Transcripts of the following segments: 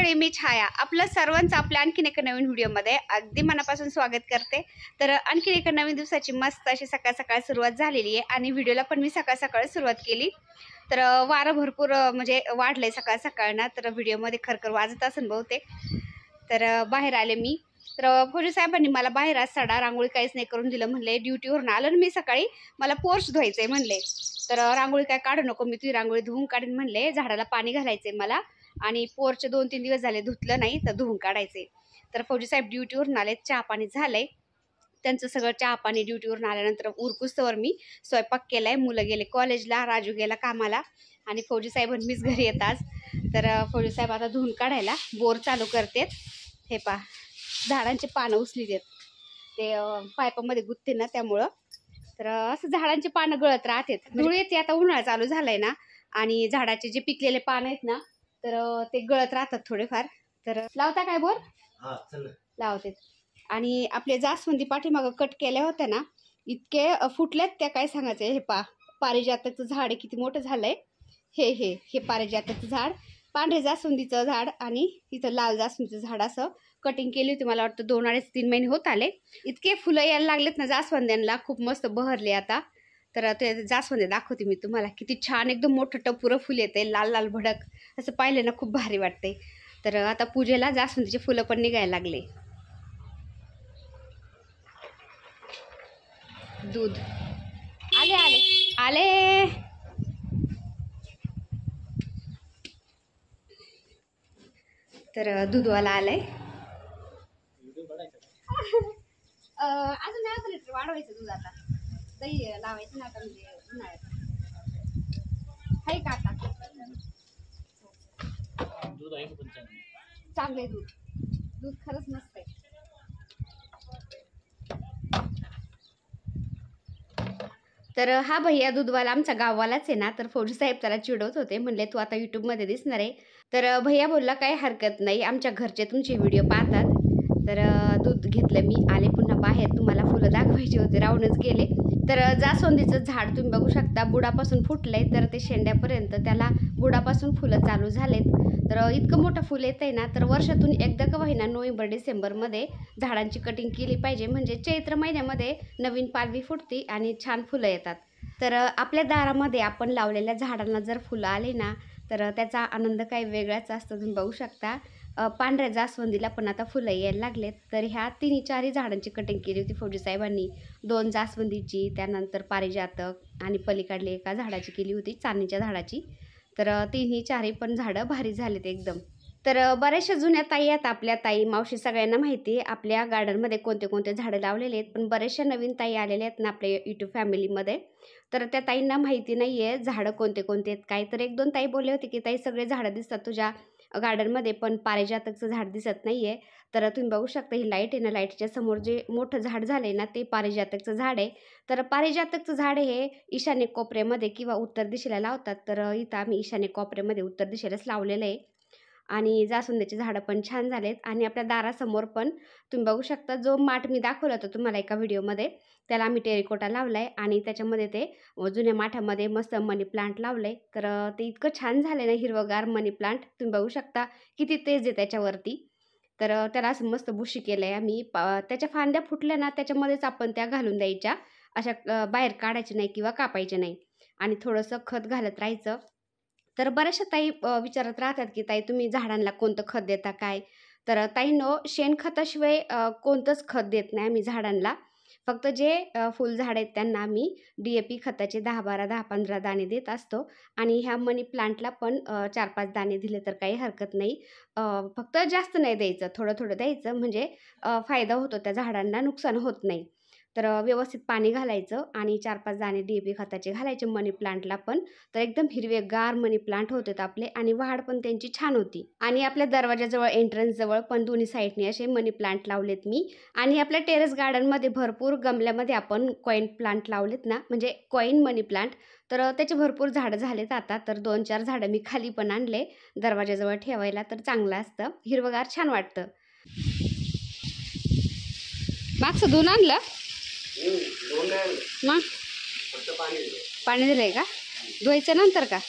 मंडळी, मी छाया आपलं सर्वांचं आपल्या आणखीन एका नवीन व्हिडिओमध्ये अगदी मनापासून स्वागत करते। तर आणखीन एका नवीन दिवसाची मस्त अशी सकाळ सकाळ सुरुवात झालेली आहे आणि व्हिडिओला पण मी सकाळ सकाळ सुरुवात केली। तर वारं भरपूर म्हणजे वाढलंय सकाळ सकाळ ना, तर व्हिडिओमध्ये खरखर वाजत असेल बहुतेक। तर बाहेर आले मी, तर फौजी साहेबांनी मला बाहेर आज सडा रांगोळी काहीच नाही करून दिलं। म्हणले ड्युटीवरून आलं ना मी सकाळी, मला पोर्च धुवायचंय म्हणले, तर रांगोळी काय काढू नको, मी तुझी रांगोळी धुवून काढीन म्हणले। झाडाला पाणी घालायचंय मला आणि पोर्च 2-3 दिवस झाले धुतलं नाही, तर धुवून काढायचे। तर फौजी साहेब ड्युटीवरून आले, चहा पाणी झालंय त्यांचं सगळं। चहा पाणी ड्युटीवरून आल्यानंतर उरकुस्तवर मी स्वयंपाक केलाय। मुलं गेले कॉलेजला, राजू गेला कामाला आणि फौजी साहेब मीच घरी येतात। तर फौजी साहेब आता धुवून काढायला बोर चालू करतेत। हे पा झाडांचे पानं उचली देत, ते पाईपामध्ये गुत्ते ना त्यामुळं, तर असं झाडांचे पानं गळत राहतात। धूळ येते, आता उन्हाळा चालू झालाय ना आणि झाडाचे जे पिकलेले पान आहेत ना, तर ते गळत राहतात थोडेफार। तर लावता काय बोर? लावते। आणि आपले जास्वंदी पाठीमागं कट केल्या होत्या ना, इतके फुटलेत त्या काय सांगायचं। हे पारिजातकचं झाड किती मोठं झालंय। हे पारिजातकचं झाड, पांढरे जास्वंदीचं झाड आणि इथं लाल जास्वंदीचं झाड असं कटिंग केली होती। मला वाटतं 2-3 महिने होत आले। इतके फुलं यायला लागलेत ना जास्वंद्यांना, खूप मस्त बहरले आता। तर ते जास्वंदी दाखवते मी तुम्हाला, किती छान एकदम मोठं टपुरं फुल येते, लाल लाल भडक असं पाहिलं ना खूप भारी वाटते। तर आता पूजेला जास्वंदीचे फुलं पण निघायला लागले। दूध आले आले आले। तर दूधवाला आलाय। अजून 1 लिटर वाढवायचं दूध, आता दही लावायचं ना आता, म्हणजे उन्हाळ्यात आहे का आता दूध आहे पण चांगले दूध खरंच मस्त आहे। तर हा भैया दूधवाला आमचा गाववालाच आहे ना, तर फौजी साहेब त्याला चिडवत होते, म्हणले तू आता यूट्यूबमध्ये दिसणार आहे। तर भैया बोलला काही हरकत नाही, आमच्या घरचे तुमचे व्हिडिओ पाहतात। तर दूध घेतलं मी, आले पुन्हा बाहेर, तुम्हाला फुलं दाखवायचे होते राहूनच गेले। तर जास्वंदीचं झाड तुम्ही बघू शकता, बुडापासून फुटलंय तर ते शेंड्यापर्यंत त्याला बुडापासून फुलं चालू झालेत। तर इतकं मोठं फुल येत आहे ना, तर वर्षातून एकदा का होईना नोव्हेंबर-डिसेंबरमध्ये झाडांची कटिंग केली पाहिजे, म्हणजे चैत्र महिन्यामध्ये नवीन पालवी फुटते आणि छान फुलं येतात। तर आपल्या दारामध्ये आपण लावलेल्या झाडांना जर फुलं आली ना, तर त्याचा आनंद काही वेगळाच असतो। तुम्ही बघू शकता पांढऱ्या जास्वंदीला पण आता फुलं यायला लागलेत। तर ह्या 3-4 झाडांची कटिंग केली होती फौजी साहेबांनी, 2 जास्वंदीची, त्यानंतर पारिजातक आणि पलीकडले एका झाडाची केली होती, चांदणीच्या झाडाची। तर 3-4 पण झाडं भारी झालेत एकदम। तर बऱ्याचशा जुन्या ताई आहेत आपल्या, ताई मावशी सगळ्यांना माहिती आहे आपल्या गार्डनमध्ये कोणते कोणते झाडं लावलेले आहेत। पण बऱ्याचशा नवीन ताई आलेल्या आहेत ना आपल्या यूट्यूब फॅमिलीमध्ये, तर त्या ताईंना माहिती नाही आहे झाडं कोणते कोणते आहेत काय। तर 1-2 ताई बोलले होते की ताई सगळे झाडं दिसतात तुझ्या गार्डनमध्ये, पण पारिजातकचं झाड दिसत नाही आहे। तर तुम्ही बघू शकता ही लाईट आहे ना, लाईटच्या समोर जे मोठं झाड झालं आहे ना, ते पारिजातकचं झाड आहे। तर पारिजातकचं झाड हे ईशान्य कोपऱ्यामध्ये किंवा उत्तर दिशेला लावतात। तर इथं आम्ही ईशान्य कोपऱ्यामध्ये उत्तर दिशेलाच लावलेलं आहे। आणि जास्वंदीचे झाडं पण छान झालेत। आणि आपल्या दारासमोर पण तुम्ही बघू शकता, जो माठ मी दाखवला होता तुम्हाला एका व्हिडिओमध्ये, त्याला आम्ही टेरिकोटा लावलाय आणि त्याच्यामध्ये ते जुन्या माठामध्ये मस्त मनी प्लांट लावलंय। तर ते इतकं छान झालं ना, हिरवगार मनी प्लांट तुम्ही बघू शकता किती तेज आहे त्याच्यावरती। तर त्याला असं मस्त बुशी केलंय आम्ही, त्याच्या फांद्या फुटल्या ना त्याच्यामध्येच आपण त्या घालून द्यायच्या, अशा बाहेर काढायचे नाही किंवा कापायचे नाही, आणि थोडंसं खत घालत राहायचं। तर बऱ्याचशा ताई विचारत राहतात की ताई तुम्ही झाडांना कोणतं खत देता काय। तर ताईंनो, शेणखताशिवाय कोणतंच खत देत नाही आम्ही झाडांना। फक्त जे फुलझाड आहेत त्यांना आम्ही DAP खताचे 10-12, 10-15 दाणे देत असतो। आणि ह्या मनी प्लांटला पण 4-5 दाणे दिले तर काही हरकत नाही। फक्त जास्त नाही द्यायचं, थोडं थोडं द्यायचं, म्हणजे फायदा होतो त्या झाडांना, नुकसान होत नाही। तर व्यवस्थित पाणी घालायचं आणि 4-5 दाणे DAP खताचे घालायचे मनी प्लांटला पण, तर एकदम हिरवेगार मनी प्लांट होतात आपले आणि वाढ पण त्यांची छान होती। आणि आपल्या दरवाजाजवळ एंट्रन्सजवळ पण दोन्ही साईडने असे मनी प्लांट लावलेत मी। आणि आपल्या टेरेस गार्डनमध्ये भरपूर गमल्यामध्ये आपण कॉईन प्लांट लावलेत ना, म्हणजे कॉईन मनी प्लांट, तर त्याचे भरपूर झाडं झालेत आता। तर 2-4 झाडं मी खाली पण आणले दरवाजाजवळ ठेवायला, तर चांगलं असतं, हिरवगार छान वाटतं। मागचं धुवून आणलं मग पाणी दिलंय का? धुवायचं नंतर का?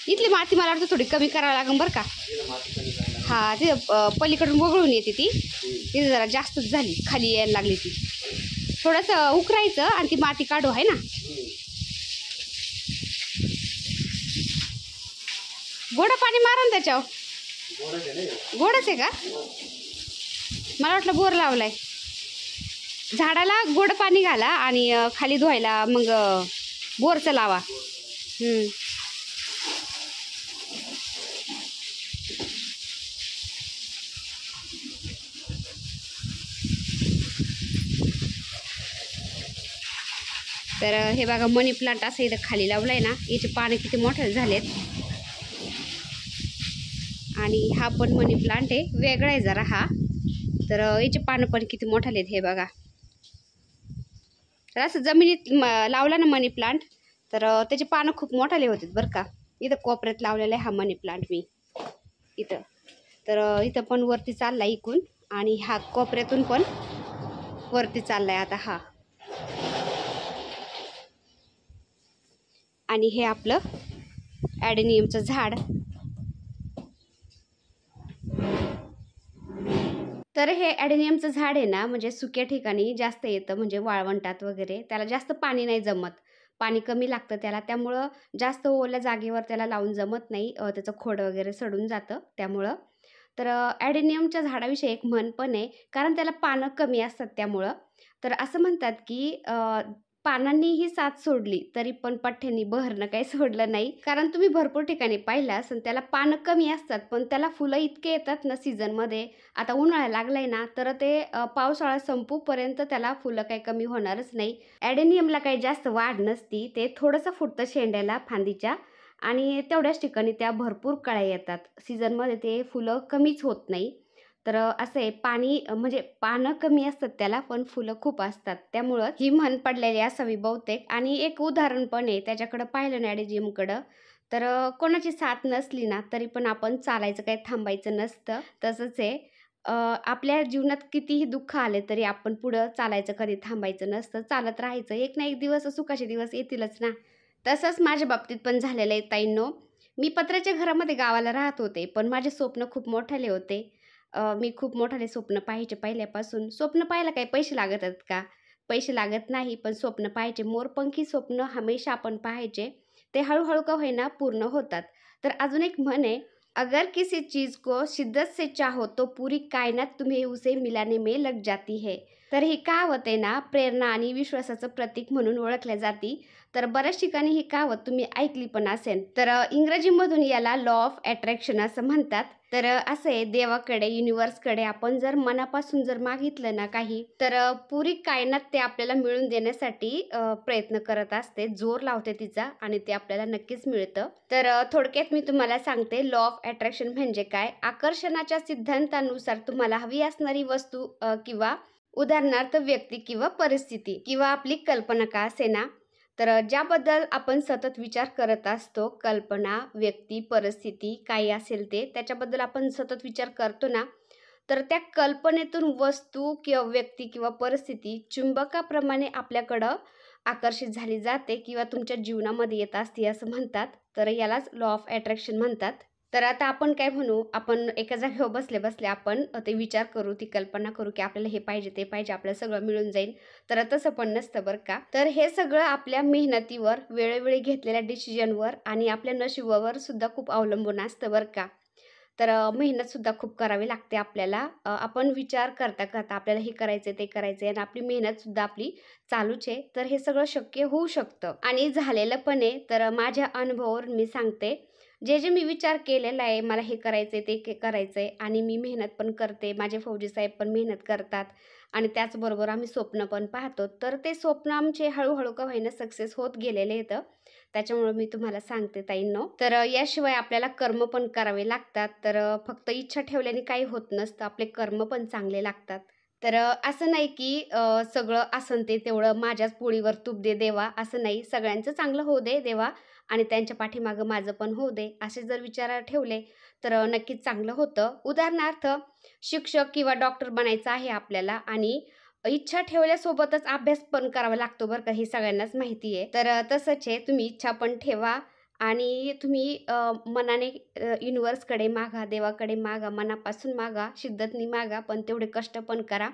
इथली माती मला वाटतं थोडी कमी करावं लागेल बरं का। हा ते पलीकडून वगळून येते ती तिथे जरा जास्तच झाली, खाली यायला लागली ती. थोडंसं उकरायचं आणि ती माती काढू आहे ना. गोड पाणी मारा ना त्याच्यावर. गोडच आहे का? मला वाटलं बोर लावलाय. झाडाला गोड पाणी घाला आणि खाली धुवायला मग बोरचं लावा. तर हे बघा मनी प्लांट असं इथं खाली लावलाय ना, याचे पानं किती मोठे झालेत. आणि हा पण मनी प्लांट आहे, वेगळा आहे जरा हा. तर याचे पानं पण किती मोठाले आहेत हे बघा. तर असं जमिनीत लावला ना मनी प्लांट तर त्याचे पानं खूप मोठाले होते बरं का. इथं कोपऱ्यात लावलेला आहे हा मनी प्लांट मी इथं. तर इथं पण वरती चाललाय इकून आणि हा कोपऱ्यातून पण वरती चाललाय आता हा. आणि हे आपलं ॲडेनियमचं झाड. तर हे ॲडेनियमचं झाड आहे ना, म्हणजे सुक्या ठिकाणी जास्त येतं, म्हणजे वाळवंटात वगैरे. त्याला जास्त पाणी नाही जमत, पाणी कमी लागतं त्याला. त्यामुळं जास्त ओल्या जागेवर त्याला लावून जमत नाही, त्याचं खोड वगैरे सडून जातं त्यामुळं. तर ॲडेनियमच्या झाडाविषयी एक म्हण पण आहे, कारण त्याला पानं कमी असतात त्यामुळं. तर असं म्हणतात की पानांनीही साथ सोडली तरी पण पठ्ठ्यांनी बहरणं काही सोडलं नाही. कारण तुम्ही भरपूर ठिकाणी पाहिलं असेल त्याला पानं कमी असतात पण त्याला फुलं इतके येतात ना सीझनमध्ये. आता उन्हाळा लागलाय ना, तर ते पावसाळा संपूपर्यंत त्याला फुलं काही कमी होणारच नाही. ॲडेनियमला काही जास्त वाढ नसती, ते थोडंसं फुटतं शेंड्याला फांदीच्या आणि तेवढ्याच ठिकाणी त्या भरपूर कळ्या येतात. सीझनमध्ये ते फुलं कमीच होत नाही. तर असं आहे, पाणी म्हणजे पानं कमी असतात त्याला पण फुलं खूप असतात, त्यामुळं ही म्हण पडलेली असावी बहुतेक. आणि एक उदाहरण पण आहे त्याच्याकडं पाहिलं ना ॲडेनियमकडं, तर कोणाची साथ नसली ना तरी पण आपण चालायचं, काही थांबायचं नसतं. तसंच आहे आपल्या जीवनात कितीही दुःख आले तरी आपण पुढं चालायचं, कधी थांबायचं नसतं, चालत राहायचं. एक ना एक दिवस सुखाचे दिवस येतीलच ना. तसंच माझ्या बाबतीत पण झालेलं आहे ताईंनो. मी पत्र्याच्या घरामध्ये गावाला राहत होते, पण माझे स्वप्न खूप मोठाले होते. मी खूप मोठाले स्वप्न पाहायचे पहिल्यापासून. स्वप्न पाहायला काही पैसे लागत आहेत का? पैसे लागत नाही, पण स्वप्न पाहायचे. मोरपंखी स्वप्न हमेशा आपण पाहायचे, ते हळूहळू का होईना पूर्ण होतात. तर अजून एक म्हण आहे, अगर किसी चीज़ को शिद्दत से चाहो तो पूरी कायनात तुम्हें उसे मिलाने में लग जाती है. तर ही कहावत आहे ना, प्रेरणा आणि विश्वासाचं प्रतीक म्हणून ओळखल्या जाती. तर बऱ्याच ठिकाणी ही कहावत तुम्ही ऐकली पण असेल. तर इंग्रजीमधून याला लॉ ऑफ अट्रॅक्शन असं म्हणतात. तर असं आहे, देवाकडे, युनिवर्सकडे आपण जर मनापासून जर मागितलं ना काही, तर पुरी कायनात ते आपल्याला मिळून देण्यासाठी प्रयत्न करत असते, जोर लावते तिचा आणि ते आपल्याला नक्कीच मिळतं. तर थोडक्यात मी तुम्हाला सांगते, लॉ ऑफ अट्रॅक्शन म्हणजे काय. आकर्षणाच्या सिद्धांतानुसार तुम्हाला हवी असणारी वस्तू किंवा उदाहरणार्थ व्यक्ती किंवा परिस्थिती किंवा आपली कल्पना का असेना, तर ज्याबद्दल आपण सतत विचार करत असतो, कल्पना, व्यक्ती, परिस्थिती काही असेल ते, त्याच्याबद्दल आपण सतत विचार करतो ना, तर त्या कल्पनेतून वस्तू किंवा व्यक्ती किंवा परिस्थिती चुंबकाप्रमाणे आपल्याकडं आकर्षित झाली जाते किंवा तुमच्या जीवनामध्ये येत असते असं म्हणतात. तर यालाच लॉ ऑफ अट्रॅक्शन म्हणतात. तर आता आपण काय म्हणू, आपण एका जागेवर बसले बसले आपण ते विचार करू, ती कल्पना करू की आपल्याला हे पाहिजे, ते पाहिजे, आपल्याला सगळं मिळून जाईल. तर तसं पण नसतं बरं का. तर हे सगळं आपल्या मेहनतीवर, वेळोवेळी घेतलेल्या डिसिजनवर आणि आपल्या नशिबावर सुद्धा खूप अवलंबून असतं बरं का. तर मेहनतसुद्धा खूप करावी लागते आपल्याला. आपण विचार करता करता आपल्याला हे करायचं आहे, ते करायचं आहे आणि आपली मेहनतसुद्धा आपली चालूच आहे. तर हे सगळं शक्य होऊ शकतं आणि झालेलं पण आहे. तर माझ्या अनुभवावरून मी सांगते, जे मी विचार केलेला आहे, मला हे करायचं आहे, ते करायचं आहे आणि मी मेहनत पण करते. माझे फौजी साहेब पण मेहनत करतात आणि त्याचबरोबर आम्ही स्वप्न पण पाहतो. तर ते स्वप्न आमचे हळूहळू का होईना सक्सेस होत गेलेले आहेत. त्याच्यामुळे मी तुम्हाला सांगते ताईंनो. तर याशिवाय आपल्याला कर्म पण करावे लागतात. तर फक्त इच्छा ठेवल्याने काही होत नसतं, आपले कर्म पण चांगले लागतात. तर असं नाही की सगळं असन ते तेवढं माझ्याच पोळीवर तूप दे देवा, असं नाही. सगळ्यांचं चांगलं होऊ दे देवा आणि त्यांच्या पाठीमागं माझं पण होऊ दे, असे जर विचार ठेवले तर नक्कीच चांगलं होतं. उदाहरणार्थ शिक्षक किंवा डॉक्टर बनायचं आहे आपल्याला आणि इच्छा ठेवल्यासोबतच अभ्यास पण करावा लागतो बरं का, हे सगळ्यांनाच माहिती आहे. तर तसंच आहे, तुम्ही इच्छा पण ठेवा आणि तुम्ही मनाने युनिव्हर्सकडे मागा, देवाकडे मागा, मनापासून मागा, शिद्दतनी मागा, पण तेवढे कष्ट पण करा.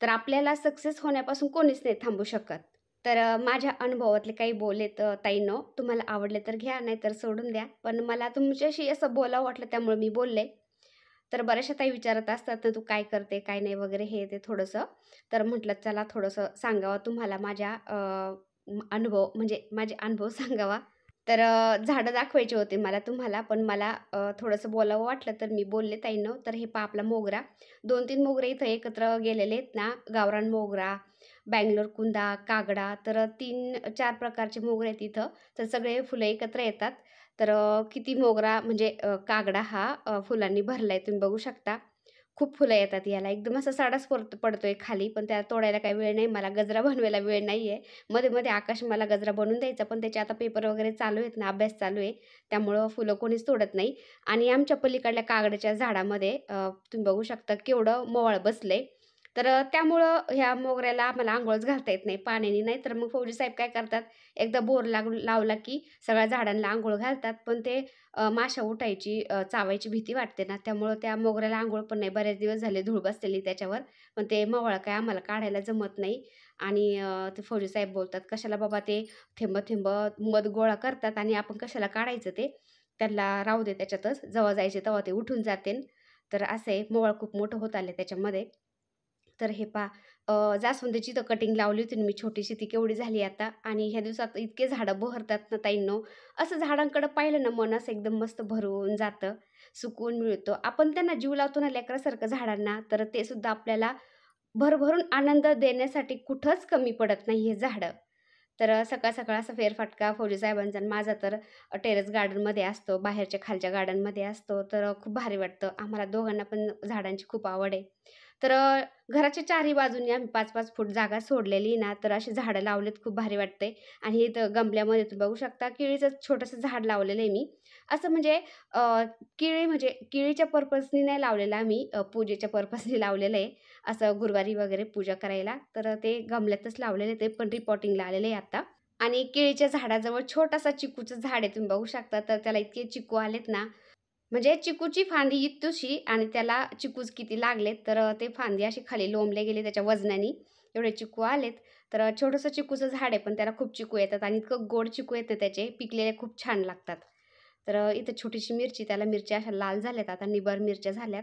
तर आपल्याला सक्सेस होण्यापासून कोणीच नाही थांबू शकत. तर माझ्या अनुभवातले काही बोल आहेत ताईंनो. तुम्हाला आवडले तर घ्या, नाहीतर सोडून द्या. पण मला तुमच्याशी असं बोलावं वाटलं त्यामुळे मी बोलले. तर बऱ्याचशा ताई विचारत असतात ना, "तू काय करते, काय नाही?" वगैरे हे ते थोडंसं. तर म्हटलं चला थोडंसं सांगावं तुम्हाला माझ्या अनुभव म्हणजे माझे अनुभव सांगावा. तर झाडं दाखवायचे होते मला तुम्हाला, पण मला थोडंसं बोलावं वाटलं तर मी बोलले ताईंनो. तर हे पहा आपला मोगरा. 2-3 मोगरे इथं एकत्र गेलेले आहेत ना, गावरान मोगरा, बंगलोर कुंदा, कागडा. तर 3-4 प्रकारचे मोगरे आहेत इथं. तर सगळे फुलं एकत्र येतात. तर किती मोगरा म्हणजे कागडा हा फुलांनी भरलाय तुम्ही बघू शकता. खूप फुलं येतात याला. एकदम असा साडाच पडतोय खाली, पण त्याला तोडायला काही वेळ नाही. मला गजरा बनवायला वेळ नाहीये. मध्ये-मध्ये आकाश मला गजरा बनवून द्यायचा, पण त्याचे आता पेपर वगैरे चालू आहेत ना, अभ्यास चालू आहे. त्यामुळं फुलं कोणीच तोडत नाही. आणि आमच्या पलीकडल्या कागडाच्या झाडामध्ये तुम्ही बघू शकता केवढं मवाळ बसलंय. तर त्यामुळं ह्या मोगऱ्याला आम्हाला अंघोळच घालता येत नाही पाण्याने. नाही तर मग फौजी साहेब काय करतात, एकदा बोर लावला की सगळ्या झाडांना अंघोळ घालतात. पण ते माशा उठायची, चावायची भीती वाटते ना, त्यामुळं त्या मोगऱ्याला अंघोळ पण नाही. बरेच दिवस झाले धूळ बसलेली त्याच्यावर. पण ते मवाळ काय आम्हाला काढायला जमत नाही. आणि ते फौजी साहेब बोलतात, "कशाला बाबा ते थेंब-थेंब मध गोळा करतात आणि आपण कशाला काढायचं ते? त्यांना राहू दे त्याच्यातच. जेव्हा जायचे तेव्हा ते उठून जातील." तर असं आहे, मवाळ खूप मोठं होत आलंय त्याच्यामध्ये. तर हे पहा जास्वंदीची तर कटिंग लावली होती ना मी छोटीशी, ती केवढी झाली आता. आणि ह्या दिवसात इतके झाडं बहरतात ना ताईंनो, असं झाडांकडे पाहिलं ना मन असं एकदम मस्त भरून जातं, सुकून मिळतो. आपण त्यांना जीव लावतो ना लेकरासारखं झाडांना, तर ते सुद्धा आपल्याला भरभरून आनंद देण्यासाठी कुठंच कमी पडत नाही हे झाडं. तर सकाळ-सकाळ असा फेरफटका फौजी साहेबांचा आणि माझा तर टेरेस गार्डनमध्ये असतो, बाहेरच्या खालच्या गार्डनमध्ये असतो. तर खूप भारी वाटतं. आम्हाला दोघांना पण झाडांची खूप आवड आहे. तर घराच्या चारही बाजूंनी आम्ही 5-5 फूट जागा सोडलेली ना, तर अशी झाडं लावलीत खूप भारी वाटते. आणि इथं गमल्यामध्ये तुम्ही बघू शकता केळीचं छोटंसं झाड लावलेलं आहे मी. असं म्हणजे अ, केळी म्हणजे केळीच्या पर्पजनी नाही लावलेलं आम्ही, पूजेच्या पर्पजनी लावलेलं आहे. असं गुरुवारी वगैरे पूजा करायला. तर ते गमल्यातच लावलेलं आहे. ते पण रिपॉटिंगला आलेलं आहे आता. आणि केळीच्या झाडाजवळ छोटासा चिकूचं झाड आहे तुम्ही बघू शकता. तर त्याला इतके चिकू आलेत ना, म्हणजे चिकूची फांदी इतुशी आणि त्याला चिकूच किती लागलेत. तर ते फांदी अशी खाली लोंबले गेले त्याच्या वजनाने. एवढे चिकू आलेत. तर छोटंसं चिकूचं झाड आहे, पण त्याला खूप चिकू येतात आणि इतकं गोड चिकू येतं त्याचे, पिकलेले खूप छान लागतात. तर इथं छोटीशी मिरची, त्याला मिरच्या अशा लाल झाल्यात आता निबर मिरच्या झाल्यात.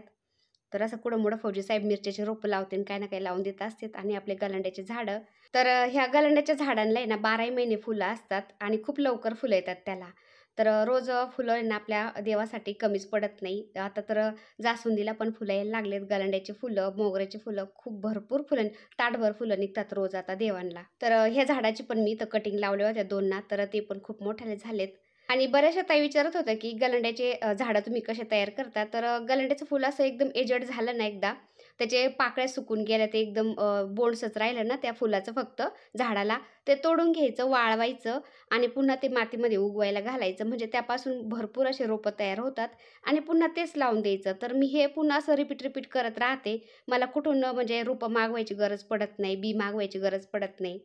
तर असं कुठं-मुठं फौजी साहेब मिरच्याची रोपं लावतील, काही ना काही लावून देत असतात. आणि आपले गलांड्याची झाडं. तर ह्या गलांड्याच्या झाडांना आहे ना 12ही महिने फुलं असतात आणि खूप लवकर फुलं येतात त्याला. तर रोज फुलं आहे ना आपल्या देवासाठी कमीच पडत नाही. आता तर जास्वंदीला पण फुलं यायला लागलेत, गलांड्याची फुलं, मोगऱ्याची फुलं, खूप भरपूर फुलं, ताटभर फुलं निघतात रोज आता देवांना. तर ह्या झाडाची पण मी इथं कटिंग लावल्या होत्या 2 ना, तर ते पण खूप मोठाले झालेत. आणि बऱ्याचशा ताई विचारत होत्या, की गलांड्याचे झाडं तुम्ही कसे तयार करता? तर गलांड्याचं फुल असं एकदम एजड झालं ना एकदा, त्याचे पाकळ्या सुकून गेल्या, ते एकदम बोंडसंच राहिलं ना त्या फुलाचं फक्त झाडाला, ते तोडून घ्यायचं, वाळवायचं आणि पुन्हा ते मातीमध्ये उगवायला घालायचं. म्हणजे त्यापासून भरपूर असे रोपं तयार होतात आणि पुन्हा तेच लावून द्यायचं. तर मी हे पुन्हा असं रिपीट करत राहते. मला कुठून म्हणजे रोपं मागवायची गरज पडत नाही, बी मागवायची गरज पडत नाही.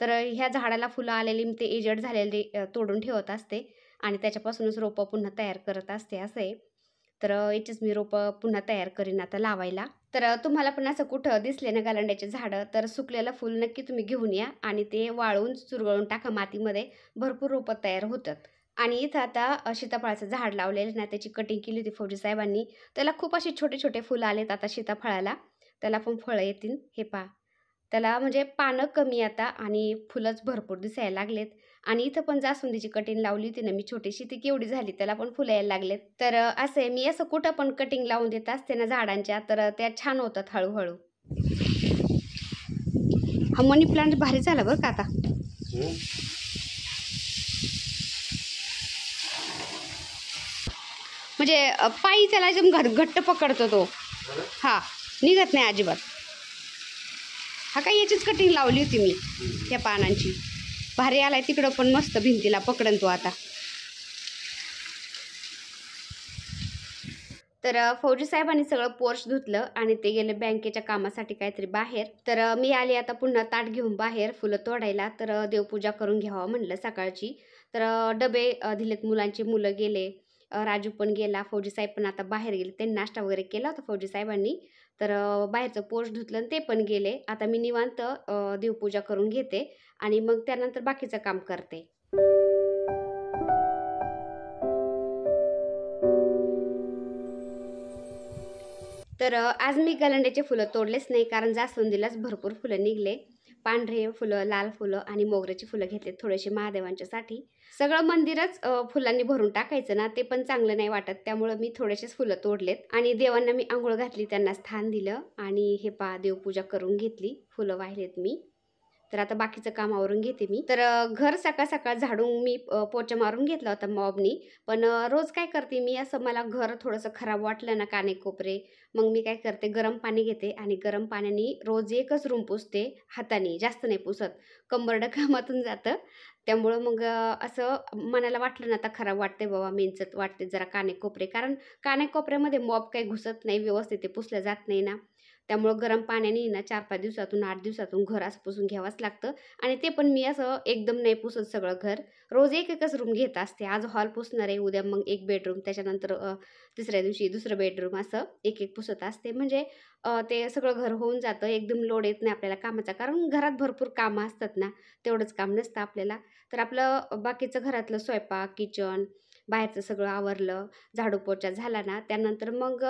तर ह्या झाडाला फुलं आलेली मी ते एजड झालेले तोडून ठेवत असते आणि त्याच्यापासूनच रोपं पुन्हा तयार करत असते असं आहे. तर याचीच मी रोपं पुन्हा तयार करीन आता लावायला. तर तुम्हाला पण असं कुठं दिसले ना गालांड्याचे झाडं, तर सुकलेलं फूल नक्की तुम्ही घेऊन या आणि ते वाळवून चुरगळून टाका मातीमध्ये. भरपूर रोपं तयार होतात. आणि इथं आता सीताफळाचं झाड लावलेलं ना, त्याची कटिंग केली होती फौजी साहेबांनी. त्याला खूप अशी छोटे-छोटे फुलं आलेत आता सीताफळाला. त्याला पण फळं येतील. हे पहा. त्याला म्हणजे पानं कमी आता आणि फुलंच भरपूर दिसायला लागलेत. आणि इथं पण जास्वंदीची कटिंग लावली होती ना मी छोटीशी, ती केवढी झाली, त्याला पण फुलं यायला लागलेत. तर असं आहे, मी असं कुठं पण कटिंग लावून देत असते ना झाडांच्या, तर त्या छान होतात हळू. हा मनी प्लांट भारी झाला बरं का आता. म्हणजे पायी त्याला एकदम घट्ट पकडतो तो. हा, निघत नाही अजिबात. हा काय याचीच कटिंग लावली होती मी त्या पानांची. भारी आलाय तिकडं पण मस्त भिंतीला पकडन तो आता. तर फौजी साहेबांनी सगळं पोर्च धुतलं आणि ते गेले बँकेच्या कामासाठी काहीतरी बाहेर. तर मी आले आता पुन्हा ताट घेऊन बाहेर फुलं तोडायला. तर देवपूजा करून घ्यावं म्हणलं सकाळची. तर डबे दिलेत, मुलांचे मुलं गेले. राजू पण गेला, फौजी साहेब पण आता बाहेर गेले. त्यांनी नाश्ता वगैरे केला होता फौजी साहेबांनी. तर बाहेरचं पोस्ट धुतलं आणि ते पण गेले. आता मी निवांत देवपूजा करून घेते आणि मग त्यानंतर बाकीचं काम करते. तर आज मी गलांड्याचे फुलं तोडलेच नाही, कारण जास्वंदीलाच भरपूर फुलं निघले. पांढरे फुलं, लाल फुलं आणि मोगऱ्याची फुलं घेतले थोडेसे महादेवांच्यासाठी. सगळं मंदिरच फुलांनी भरून टाकायचं ना, ते पण चांगलं नाही वाटत. त्यामुळं मी थोडेसेच फुलं तोडलेत आणि देवांना मी अंघोळ घातली, त्यांना स्थान दिलं आणि हे पहा देवपूजा करून घेतली. फुलं वाहिलेत मी. तर आता बाकीचं काम आवरून घेते मी. तर घर सकाळ-सकाळ झाडून मी पोचा मारून घेतला होता मॉबनी. पण रोज काय करते मी, असं मला घर थोडंसं खराब वाटलं ना कानेकोपरे, मग मी काय करते, गरम पाणी घेते आणि गरम पाण्याने रोज एकच रूम पुसते हाताने, जास्त नाही पुसत. कंबरडं कामातून जातं. त्यामुळं मग असं मनाला वाटलं ना आता खराब वाटते बाबा, मेंचत वाटते जरा कानेकोपरे, कारण कानेकोपऱ्यामध्ये मॉब काही घुसत नाही, व्यवस्थित ते पुसलं जात नाही ना. त्यामुळं गरम पाण्याने ना 4-5 दिवसातून, 8 दिवसातून घर असं पुसून घ्यावंच लागतं. आणि ते पण मी असं एकदम नाही पुसत सगळं घर. रोज एक-एकच रूम घेत असते. आज हॉल पुसणार आहे, उद्या मग एक बेडरूम, त्याच्यानंतर तिसऱ्या दिवशी दुसरं बेडरूम, असं एक-एक पुसत असते. म्हणजे ते सगळं घर होऊन जातं. एकदम लोड येत नाही आपल्याला कामाचा, कारण घरात भरपूर कामं असतात ना, तेवढंच काम नसतं आपल्याला. तर आपलं बाकीचं घरातलं स्वयंपाक, किचन, बाहेरचं सगळं आवरलं, झाडू पोछा झाला ना, त्यानंतर मग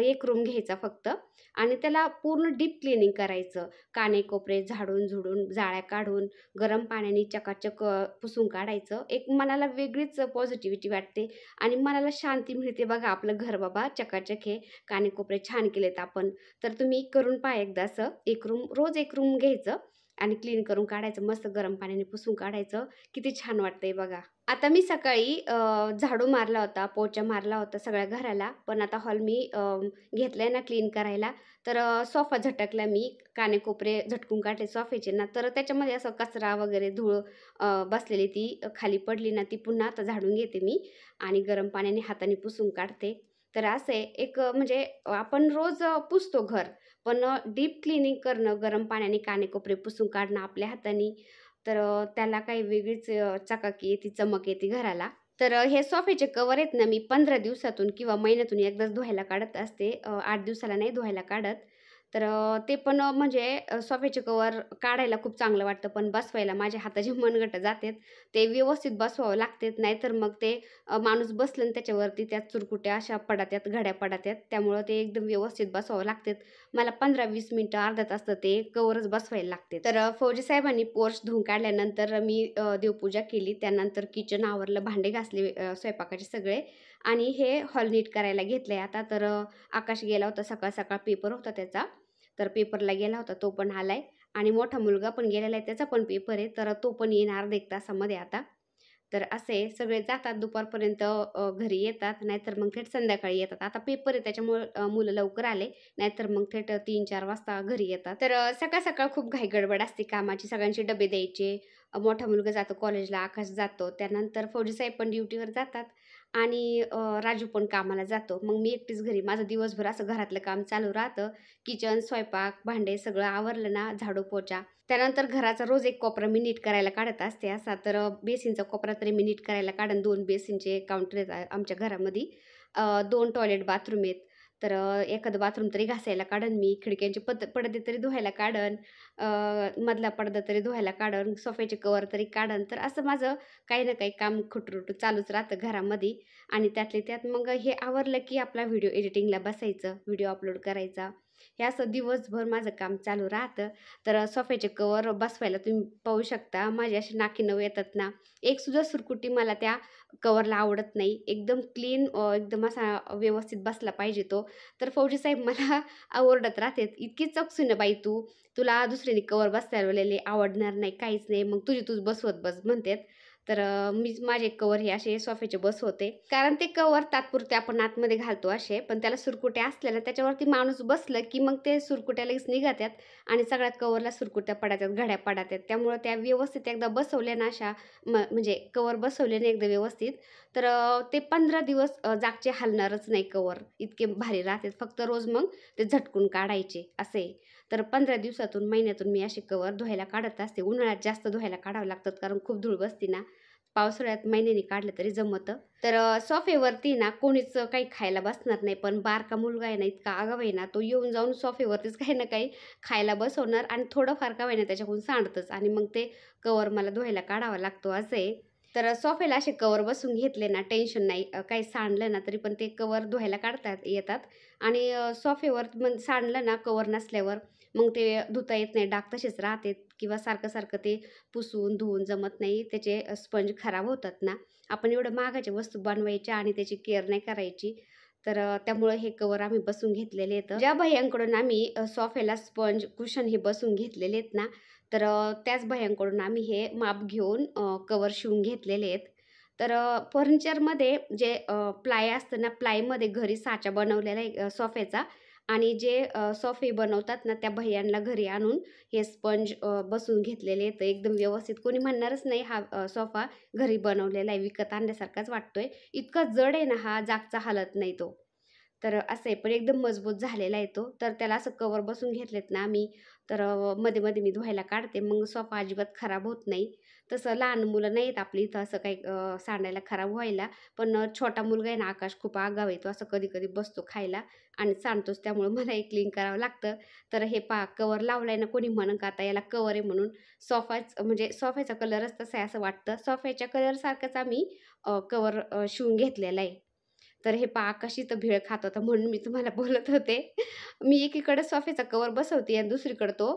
एक रूम घ्यायचा फक्त आणि त्याला पूर्ण डीप क्लिनिंग करायचं. कानेकोपरे झाडून-झुडून, जाळ्या काढून, गरम पाण्याने चकाचक पुसून काढायचं. एक मनाला वेगळीच पॉझिटिव्हिटी वाटते आणि मनाला शांती मिळते. बघा आपलं घर बाबा चकाचक आहे, कानेकोपरे छान केलेत आपण. तर तुम्ही करून पहा एकदा असं. एक रूम, रोज एक रूम घ्यायचं आणि क्लीन करून काढायचं. मस्त गरम पाण्याने पुसून काढायचं. किती छान वाटतंय बघा. आता मी सकाळी झाडू मारला होता, पोछा मारला होता सगळ्या घराला. पण आता हॉल मी घेतलाय ना क्लीन करायला. तर सोफा झटकला मी, कानेकोपरे झटकून काढले सोफ्याचे ना, तर त्याच्यामध्ये असं कचरा वगैरे धूळ बसलेली ती खाली पडली ना, ती पुन्हा आता झाडून घेते मी आणि गरम पाण्याने हाताने पुसून काढते. तर असं आहे एक म्हणजे आपण रोज पुसतो घर, पण डीप क्लीनिंग करणं, गरम पाण्याने कानेकोपरे पुसून काढणं आपल्या हाताने, तर त्याला काही वेगळीच चकाकी येते, चमक येते घराला. तर हे सोफ्याचे कव्हर आहेत ना, मी 15 दिवसातून किंवा महिन्यातून एकदाच धुवायला काढत असते. 8 दिवसाला नाही धुवायला काढत. तर ते पण म्हणजे सोफ्याचे कव्हर काढायला खूप चांगलं वाटतं, पण बसवायला माझ्या हाताचे मनगट जातात. ते व्यवस्थित बसवावं लागतात, नाहीतर मग ते माणूस बसलं आणि त्याच्यावरती त्या चुरकुट्या अशा पडतात, घड्या पडतात. त्यामुळं ते एकदम व्यवस्थित बसवावं लागतात. मला 15-20 मिनिटं, अर्धा तास तर ते कव्हरच बसवायला लागते. तर फौजी साहेबांनी पोर्च धुवून काढल्यानंतर मी देवपूजा केली. त्यानंतर किचन आवरलं, भांडे घासले स्वयंपाकाचे सगळे आणि हे हॉल नीट करायला घेतलंय आता. तर आकाश गेला होता सकाळ-सकाळ, पेपर होता त्याचा. तर पेपरला गेला होता, तो पण आलाय आणि मोठा मुलगा पण गेलेला आहे, त्याचा पण पेपर आहे. तर तो पण येणार अर्ध्या 1 तासामध्ये आता. तर असे सगळे जातात दुपारपर्यंत, घरी येतात, नाहीतर मग थेट संध्याकाळी येतात. आता पेपर आहे त्याच्यामुळे मुलं लवकर आले, नाहीतर मग थेट 3-4 वाजता घरी येतात. तर सकाळ-सकाळ खूप घाई गडबड असते कामाची, सगळ्यांचे डबे द्यायचे. मोठा मुलगा जातो कॉलेजला, आकाश जातो. त्यानंतर फौजी साहेब पण ड्युटीवर जातात आणि राजू पण कामाला जातो. मग मी एकटीच घरी. माझं दिवसभर असं घरातलं काम चालू राहतं. किचन, स्वयंपाक, भांडे सगळं आवरलं ना, झाडू पोछा. त्यानंतर घराचा रोज एक कोपरा मी नीट करायला काढत असते असा. तर बेसिनचा कोपरा तरी मी नीट करायला काढन. 2 बेसिनचे काउंटर आहेत आमच्या घरामध्ये. 2 टॉयलेट बाथरूम आहेत. तर एखादं बाथरूम तरी घासायला काढन मी. खिडक्यांचे पडदे तरी धुवायला काढन. मधला पडदा तरी धुवायला काढन. सोफ्याचे कव्हर तरी काढन. तर असं माझं काही ना काही काम खुटरूट चालूच राहतं घरामध्ये. आणि त्यातल्या त्यात मग हे आवरलं की आपला व्हिडिओ एडिटिंगला बसायचं, व्हिडिओ अपलोड करायचा. हे असं दिवसभर माझं काम चालू राहतं. तर सोफ्याचे कव्हर बसवायला तुम्ही पाहू शकता, माझे असे नाकीनऊ येतात ना, एक सुद्धा सुरकुटी मला त्या कव्हरला आवडत नाही. एकदम क्लीन, एकदम असा व्यवस्थित बसला पाहिजे तो. तर फौजी साहेब मला ओरडत राहतात, "इतकी चकसून बाई तू, तुला दुसऱ्याने कव्हर बसवलेले आवडणार नाही, काहीच नाही, मग तुझी तूच बसवत बस" म्हणतात. तर मीच माझे कव्हर हे असे सोफ्याचे बसवते. कारण ते कव्हर तात्पुरते आपण आतमध्ये घालतो असे, पण त्याला सुरकुत्या असल्या ना, त्याच्यावरती माणूस बसलं की मग ते सुरकुत्या लगेच निघतात आणि सगळ्या कव्हरला सुरकुत्या पडतात, घड्या पडतात. त्यामुळं त्या व्यवस्थित एकदा बसवल्या ना अशा, म्हणजे कव्हर बसवले ना एकदा व्यवस्थित, तर ते 15 दिवस जागचे हलणारच नाही कव्हर. इतके भारी राहतात. फक्त रोज मग ते झटकून काढायचे असे. तर 15 दिवसातून, महिन्यातून मी असे कव्हर धुवायला काढत असते. उन्हाळ्यात जास्त धुवायला काढावं लागतात, कारण खूप धूळ बसते ना. पावसाळ्यात महिन्यानी काढलं तरी जमतं. तर सोफ्यावरती ना कोणीच काही खायला बसणार नाही. पण बारका मुलगा आहे ना, इतका आगाऊ आहे ना, तो येऊन जाऊन सोफ्यावरतीच काही ना काही खायला बसवणार आणि थोडंफार का होईना त्याच्याकडून सांडतंच आणि मग ते कवर मला धुवायला काढावा लागतो असं आहे. तर सोफ्याला असे कवर बसवून घेतले ना टेन्शन नाही. काही सांडलं ना तरी पण ते कवर धुवायला काढता येतात आणि सोफ्यावर मग सांडलं ना कवर नसल्यावर मग ते धुता येत नाही. डाग तसेच राहतात किंवा सारखं-सारखं ते पुसून, धुवून जमत नाही. त्याचे स्पंज खराब होतात ना. आपण एवढं महागाच्या वस्तू बनवायच्या आणि त्याची केअर नाही करायची. तर त्यामुळे हे कवर आम्ही बसवून घेतलेले आहेत. ज्या भैय्यांकडून आम्ही सोफ्याला स्पंज, कुशन हे बसवून घेतलेले आहेत ना, तर त्याच भैय्यांकडून आम्ही हे माप घेऊन कवर शिवून घेतलेले आहेत. तर फर्निचरमध्ये जे प्लाय असतं ना, प्लायमध्ये घरी साचा बनवलेला आहे सोफ्याचा आणि जे सोफे बनवतात ना, त्या भैय्यांना घरी आणून हे स्पंज बसवून घेतलेले आहेत. एकदम व्यवस्थित कोणी म्हणणारच नाही हा सोफा घरी बनवलेला आहे, विकत आणल्यासारखाच वाटतोय. इतका जड आहे ना हा, जागचा हालत नाही तो. तर असं आहे, पण एकदम मजबूत झालेला आहे तो. तर त्याला असं कवर बसवून घेतलेत ना आम्ही, तर मध्ये-मध्ये मी धुवायला काढते. मग सोफा अजिबात खराब होत नाही. तसं लहान मुलं नाहीत आपली इथं असं काही सांडायला, खराब व्हायला. पण छोटा मुलगा आहे ना आकाश, खूप आगाऊ आहे. तो असं कधी-कधी बसतो खायला आणि सांडतोच. त्यामुळे मलाही क्लीन करावं लागतं. तर हे पहा कवर लावलाय ना, कोणी म्हणेल का आता याला कवर आहे म्हणून. सोफाच म्हणजे सोफ्याचा कलरच तसा आहे असं वाटतं. सोफ्याच्या कलरसारखंच आम्ही कवर शिवून घेतलेला आहे. तर हे पहा कशी तर भेळ खात होता म्हणून मी तुम्हाला बोलत होते. मी एकीकडे सोफ्याचा कवर बसवते आणि दुसरीकडे तो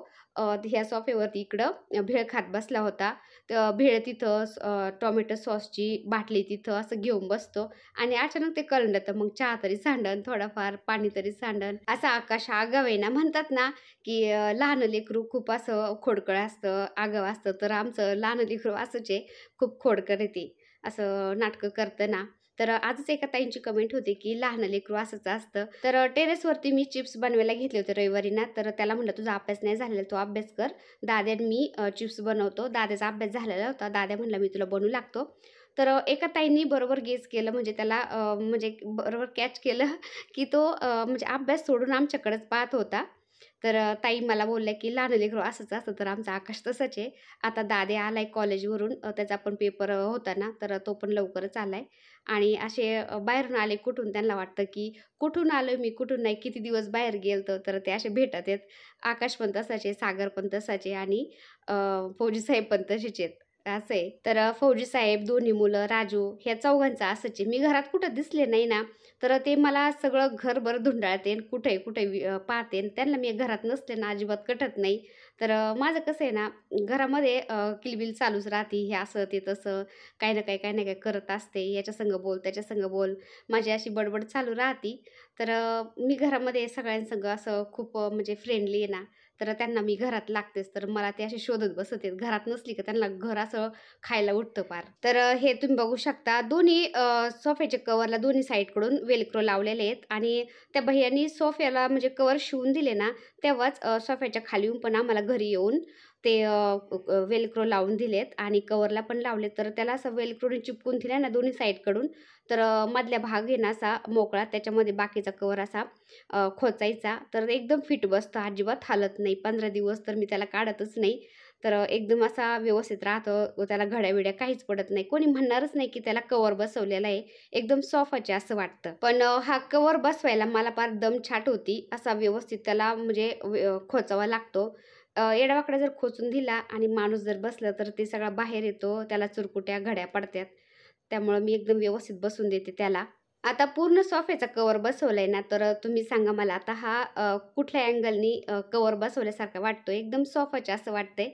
ह्या सोफ्यावरती इकडं भेळ खात बसला होता. तर भेळ तिथं टोमॅटो सॉसची बाटली तिथं असं घेऊन बसतो आणि अचानक ते कलंडतं. मग चहा तरी सांडन, थोडाफार पाणी तरी सांडन. असा आकाश आगाऊ आहे ना, म्हणतात ना, की लहान लेकरू खूप असं खोडकर असतं, आगाऊ असतं. तर आमचं लहान लेकरू असंच आहे, खूप खोडकर आहे ते. असं नाटकं करतं ना. तर आजच एका ताईंची कमेंट होती, की लहान लेकरू असंच असतं. तर टेरेसवरती मी चिप्स बनवायला घेतले होते रविवारी ना, तर त्याला म्हटलं, "तुझा अभ्यास नाही झालेला, तू अभ्यास कर. दाद्या आणि मी चिप्स बनवतो." दाद्याचा अभ्यास झालेला होता. दाद्या म्हणाला, "मी तुला बनवू लागतो." तर एका ताईंनी बरोबर गेस केलं, म्हणजे त्याला म्हणजे बरोबर कॅच केलं, की तो म्हणजे अभ्यास सोडून आमच्याकडेच पाहत होता. तर ताई मला बोलल्या, की "लहान लेकरू असंच असतं." तर आमचा आकाश तसंच आहे. आता दाद्या आलाय कॉलेजवरून, त्याचा पण पेपर होता ना, तर तो पण लवकरच आलाय आणि असे बाहेरून आले कुठून त्यांना वाटतं, की कुठून आलोय मी, कुठून नाही, किती दिवस बाहेर गेलतो, तर ते असे भेटत आहेत. आकाश पण तसाच आहे, सागर पण तसाच आहे आणि फौजी साहेब पण तसेच आहेत. असं आहे. तर फौजी साहेब, दोन्ही मुलं, राजू ह्या चौघांचं असंच आहे. मी घरात कुठं दिसले नाही ना, तर ते मला सगळं घरभर धुंडाळते. कुठे पाहते आणि त्यांना मी घरात नसले ना अजिबात कटत नाही. तर माझं कसं आहे ना, घरामध्ये किलबिल चालूच राहते. हे असं, ते तसं, काही ना काही, काही ना काही करत असते. याच्या संग बोल, त्याच्या संग बोल. माझी अशी बडबड चालू राहते. तर मी घरामध्ये सगळ्यांसंग असं खूप म्हणजे फ्रेंडली आहे ना, तर त्यांना मी घरात लागतेच. तर मला ते असे शोधत बसते. घरात नसली का त्यांना घर असं खायला उठतं पार. तर हे तुम्ही बघू शकता दोन्ही सोफ्याच्या कव्हरला दोन्ही साईडकडून वेलक्रो लावलेले आहेत आणि त्या भैय्यांनी सोफ्याला म्हणजे कव्हर शिवून दिले ना, तेव्हाच सोफ्याच्या खाली येऊन पण आम्हाला घरी येऊन ते वेलक्रो लावून दिलेत आणि कव्हरला पण लावलेत. तर त्याला असं वेलक्रोने चिपकून दिला ना दोन्ही साईडकडून, तर मधला भाग आहे ना असा मोकळा, त्याच्यामध्ये बाकीचा कव्हर असा खोचायचा. तर एकदम फिट बसतं, अजिबात हालत नाही. 15 दिवस तर मी त्याला काढतच नाही. तर एकदम असा व्यवस्थित राहतो. व त्याला घड्या-बिड्या काहीच पडत नाही. कोणी म्हणणारच नाही, की त्याला कव्हर बसवलेला आहे. एकदम सॉफ्टच आहे असं वाटतं. पण हा कव्हर बसवायला मला फार दमछाट होती. असा व्यवस्थित त्याला म्हणजे खोचावा लागतो. एडावाकडा जर खोचून दिला आणि माणूस जर बसला, तर ते सगळा बाहेर येतो. त्याला चुरकुट्या, घड्या पडतात. त्यामुळं मी एकदम व्यवस्थित बसवून देते त्याला. आता पूर्ण सोफ्याचा कव्हर बसवलाय ना, तर तुम्ही सांगा मला आता हा कुठल्या अँगलनी कव्हर बसवल्यासारखा वाटतोय? एकदम सोफाच्या असं वाटतंय.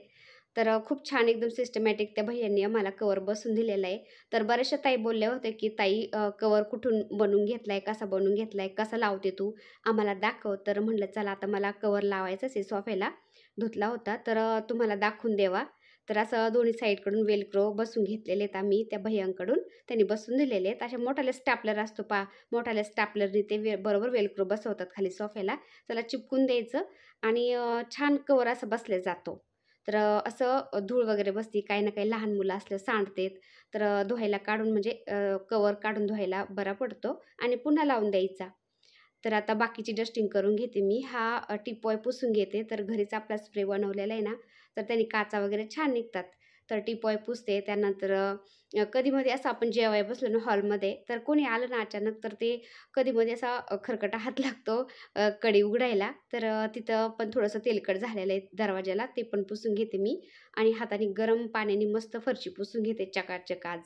तर खूप छान एकदम सिस्टमॅटिक त्या भैय्यांनी आम्हाला कव्हर बसवून दिलेला आहे. तर बऱ्याचशा ताई बोलल्या होत्या, की "ताई कव्हर कुठून बनवून घेतलाय? कसा बनवून घेतलाय? कसा लावते तू? आम्हाला दाखव." तर म्हटलं चला आता मला कव्हर लावायचाच आहे सोफ्याला. धुतला होता तर तुम्हाला दाखवून द्यावा. तर असं दोन्ही साईडकडून वेलक्रो बसवून घेतलेले आहेत आम्ही त्या भैय्यांकडून. त्यांनी बसवून दिलेले आहेत. अशा मोठाले स्टॅपलर असतो पहा, मोठाल्या स्टॅपलरनी ते बरोबर वेलक्रो बसवतात खाली सोफ्याला. त्याला चिपकून द्यायचं आणि छान कव्हर असा बसला जातो. तर असं धूळ वगैरे बसती, काही ना काही लहान मुलं असल्यावर सांडतेत. तर धुवायला काढून म्हणजे कव्हर काढून धुवायला बरा पडतो आणि पुन्हा लावून द्यायचा. तर आता बाकीची डस्टिंग करून घेते मी. हा टिपॉय पुसून घेते. तर घरीच आपला स्प्रे बनवलेला आहे ना, तर त्याने काचा वगैरे छान निघतात. तर टिपॉय पुसते. त्यानंतर कधीमध्ये असं आपण जेवायला बसलो ना हॉलमध्ये, तर कोणी आलं ना अचानक, तर ते कधीमध्ये असा खरकटा हात लागतो कडी उघडायला. तर तिथं पण थोडंसं तेलकट झालेलं आहे दरवाजाला, ते पण पुसून घेते मी आणि हाताने गरम पाण्याने मस्त फरशी पुसून घेते चकाचक आज.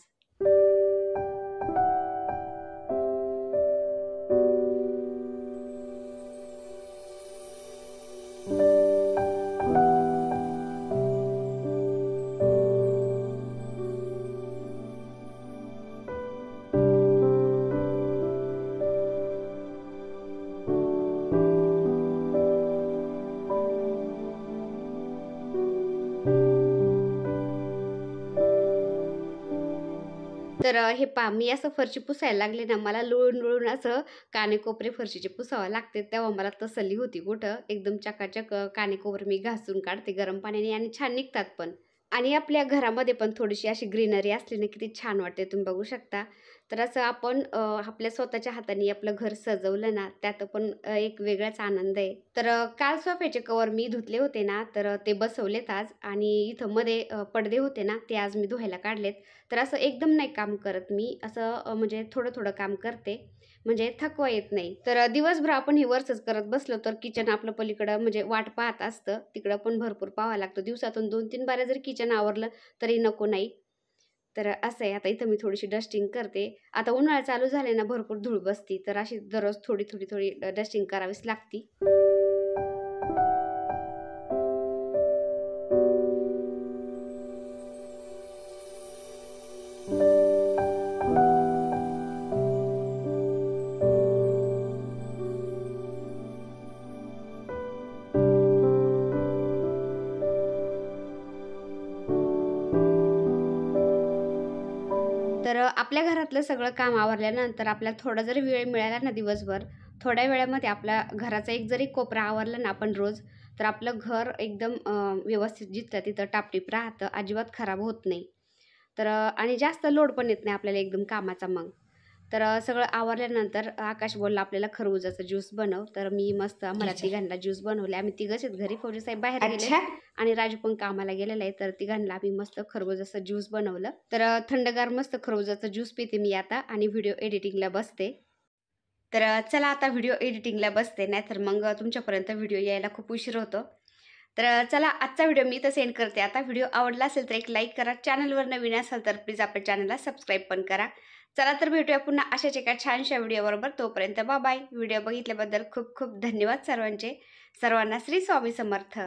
तर हे पहा मी असं फरशी पुसायला लागले ना, मला लोळून असं कानेकोपरे फरशीचे पुसावं लागते. तेव्हा मला तसल्ली होती कुठं. एकदम चकाचक कानेकोपरे मी घासून काढते गरम पाण्याने आणि छान निघतात पण. आणि आपल्या घरामध्ये पण थोडीशी अशी ग्रीनरी असली ना, किती छान वाटते तुम्ही बघू शकता. तर असं आपण आपल्या स्वतःच्या हाताने आपलं घर सजवलं ना, त्यात पण एक वेगळाच आनंद आहे. तर काल सोफ्याचे कवर मी धुतले होते ना, तर ते बसवलेत आज आणि इथं मध्ये पडदे होते ना, ते आज मी धुवायला काढलेत. तर असं एकदम नाही काम करत मी, असं म्हणजे थोडं-थोडं काम करते, म्हणजे थकवा येत नाही. तर दिवसभर आपण हे वरचंच करत बसलो, तर किचन आपलं पलीकडं म्हणजे वाट पाहत असतं. तिकडं पण भरपूर पाहावं लागतं. दिवसातून 2-3 बाऱ्या जरी किचन आवरलं, तरी नको नाही. तर असं आहे. आता इथं मी थोडीशी डस्टिंग करते. आता उन्हाळा चालू झाले ना, भरपूर धूळ बसती, तर अशी दररोज थोडी डस्टिंग करावीच लागती. तर आपल्या घरातलं सगळं काम आवरल्यानंतर आपल्याला थोडा जरी वेळ मिळाला ना दिवसभर, थोड्या वेळामध्ये आपल्या घराचा एक जरी कोपरा आवरला ना आपण रोज, तर आपलं घर एकदम व्यवस्थित जिथल्या तिथं टापटीप राहतं, अजिबात खराब होत नाही. तर आणि जास्त लोड पण येत नाही आपल्याला एकदम कामाचा मग. तर सगळं आवरल्यानंतर आकाश बोलला, "आपल्याला खरबुजाचा ज्यूस बनव." तर मी मस्त आम्हाला तिघांना ज्यूस बनवले. आम्ही तिघंच आहेत घरी, फौजीसाहेब बाहेर गेलेत आणि राजू पण कामाला गेलेला आहे. तर तिघांना आम्ही मस्त खरबुजाचं ज्यूस बनवलं. तर थंडगार मस्त खरबुजाचा ज्यूस पिते मी आता आणि व्हिडिओ एडिटिंगला बसते. तर चला आता व्हिडिओ एडिटिंगला बसते, नाहीतर मग तुमच्यापर्यंत व्हिडिओ यायला खूप उशीर होतो. तर चला आजचा व्हिडिओ मी इथं सेंड करते. आता व्हिडिओ आवडला असेल तर एक लाईक करा. चॅनलवर नवीन असाल तर प्लीज आपल्या चॅनलला सबस्क्राईब पण करा. चला तर भेटूया पुन्हा अशाच एका छानशा व्हिडिओबरोबर. तोपर्यंत बाय. व्हिडिओ बघितल्याबद्दल खूप खूप धन्यवाद सर्वांचे. सर्वांना श्री स्वामी समर्थ.